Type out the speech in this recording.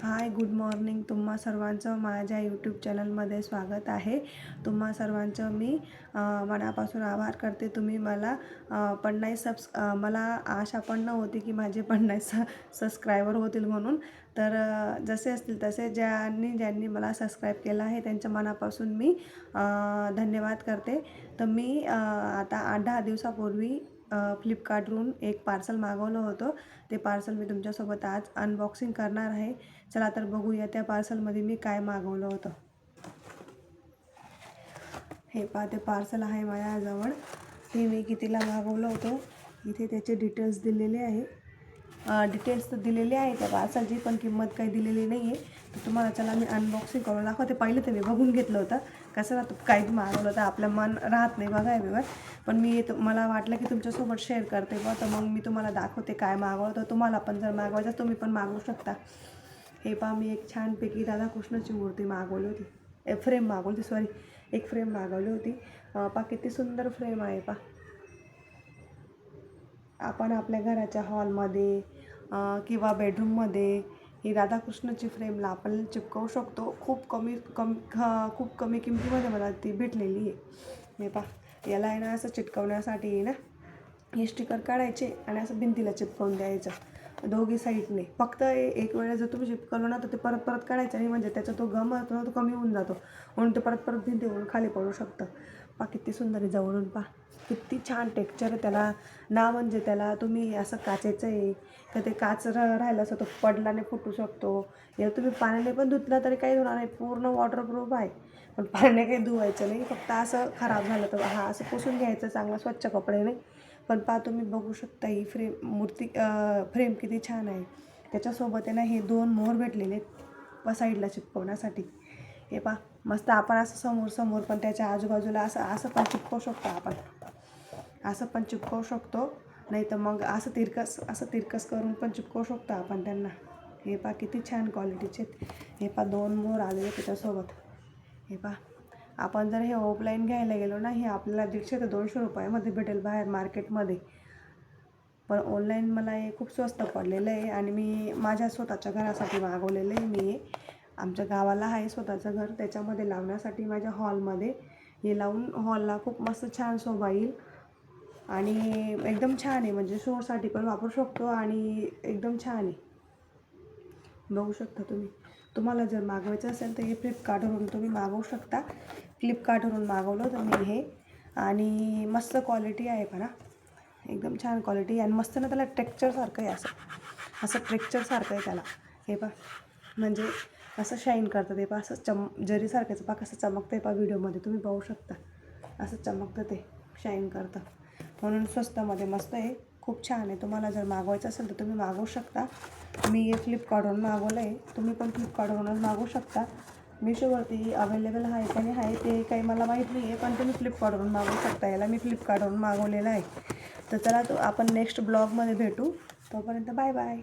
हाय, good morning. तुम्हा सर्वांचं माझ्या यूट्यूब चॅनलमध्ये स्वागत आहे. तुम्हा सर्वांचं मी मनापासून आभार करते. तुम्ही मला 50 मला आशा पण नव्हती की माझे 50 सबस्क्रायबर होतील म्हणून. तर जसे असतील तसे ज्यांनी मला सबस्क्राईब केलं आहे त्यांच्या मनापासून मी धन्यवाद करते. तर मी आता 8-10 दिवसापूर्वी फ्लिपकार्टवरून एक पार्सल मागवलं होतं. ते पार्सल मी तुमच्यासोबत आज अनबॉक्सिंग करणार आहे. चला तर बघूया त्या पार्सलमध्ये मी काय मागवलं होतं. हे पहा, ते पार्सल आहे माझ्याजवळ. ते मी कितीला मागवलं होतं, इथे त्याचे डिटेल्स दिलेले आहे. डिटेल्स तर दिलेले आहे त्या पार्सलची, पण किंमत काही दिलेली नाही आहे. तर तुम्हाला चला मी अनबॉक्सिंग करून दाखवते. पहिले तर मी बघून घेतलं होतं कसं राहतं, काही मागवलं तर आपलं मन राहत नाही बघायला. पण मला वाटलं की तुमच्यासोबत शेअर करते बघ, तर मग मी तुम्हाला दाखवते काय मागवलं. तर तुम्हाला पण जर मागवायचं तुम्ही पण मागवू शकता. हे पहा, मी एक छानपैकी राधाकृष्णाची मूर्ती मागवली होती. फ्रेम मागवली होती, सॉरी, एक फ्रेम मागवली होती. पहा किती सुंदर फ्रेम आहे. पहा, आपण आपल्या घराच्या हॉलमध्ये किंवा बेडरूममध्ये ही राधाकृष्णाची फ्रेमला आपण चिपकवू शकतो. खूप कमी किमतीमध्ये मला ती भेटलेली आहे. हे पहा, याला आहे ना असं चिटकवण्यासाठी आहे ना, हे स्टिकर काढायचे आणि असं भिंतीला चिपकवून द्यायचं दोघी साईडने. फक्त एक वेळेस जर तुम्ही चिपकवलं ना तर ते परत परत काढायचं नाही, म्हणजे त्याचा तो गम असतो तो कमी होऊन जातो, म्हणून ते परत परत भिंतीवरून खाली पडू शकतं. पहा किती सुंदर आहे जवळून. पहा किती छान टेक्स्चर आहे त्याला ना. म्हणजे त्याला तुम्ही असं काचेचं आहे तर ते काच राहिलं असं तो पडला नाही, फुटू शकतो. या तुम्ही पाण्याने पण धुतला तरी काही होणार नाही, पूर्ण वॉटरप्रूफ आहे. पण पाण्याने काही धुवायचं नाही, फक्त असं खराब झालं तर असं पुसून घ्यायचं चांगलं स्वच्छ कपड्याने. पण पहा, तुम्ही बघू शकता ही फ्रेम किती छान आहे. त्याच्यासोबत आहे ना हे 2 मोहर भेटलेले आहेत साईडला चिपकवण्यासाठी. हे पहा मस्त. आपण असं समोर पण त्याच्या आजूबाजूला असं पण चिपकवू शकतो. आपण असं पण चिपकवू शकतो, नाही तर मग असं तिरकस करून पण चिपकवू शकतो आपण त्यांना. हे पहा किती छान क्वालिटीचे आहेत. हे पहा 2 मोहर आलेले त्याच्यासोबत. हे पहा, आपण जर हे ऑफलाईन घ्यायला गेलो ना, हे आपल्याला 150 ते 200 रुपयामध्ये भेटेल बाहेर मार्केटमध्ये. पण ऑनलाईन मला हे खूप स्वस्त पडलेलं आहे आणि मी माझ्या स्वतःच्या घरासाठी मागवलेलं आहे. मी आमच्या गावाला आहे स्वतःचं घर, त्याच्यामध्ये लावण्यासाठी माझ्या हॉलमध्ये हे लावून हॉलला खूप मस्त छान शोभा येईल. आणि एकदम छान आहे, म्हणजे शोसाठी पण वापरू शकतो आणि एकदम छान आहे. बघू शकता तुम्ही. तुम्हाला जर मागवायचं असेल तर हे फ्लिपकार्टवरून तुम्ही मागवू शकता. फ्लिपकार्टवरून मागवलं तर मी हे, आणि मस्त क्वालिटी आहे पण एकदम छान क्वालिटी. आणि मस्त ना, त्याला टेक्स्चरसारखं आहे, असं टेक्स्चरसारखं आहे त्याला. हे पहा, म्हणजे असं शाईन करतं ते. पहा असं जरीसारखंच पहा कसं चमकतं आहे. पहा व्हिडिओमध्ये तुम्ही पाहू शकता, असं चमकतं ते, शाईन करतं. म्हणून स्वस्तामध्ये मस्त आहे, खूप छान आहे. तुम्हाला जर मागवायचं असेल तर तुम्ही मागवू शकता. मी हे फ्लिपकार्टवरून मागवलं आहे, तुम्ही पण फ्लिपकार्टवरूनच मागवू शकता. मिशोवरती अवेलेबल आहे का नाही आहे ते काही मला माहीत नाही आहे, पण तुम्ही फ्लिपकार्टवरून मागवू शकता. याला मी फ्लिपकार्टवरून मागवलेलं आहे. तर चला आपण नेक्स्ट ब्लॉगमध्ये भेटू. तोपर्यंत बाय बाय.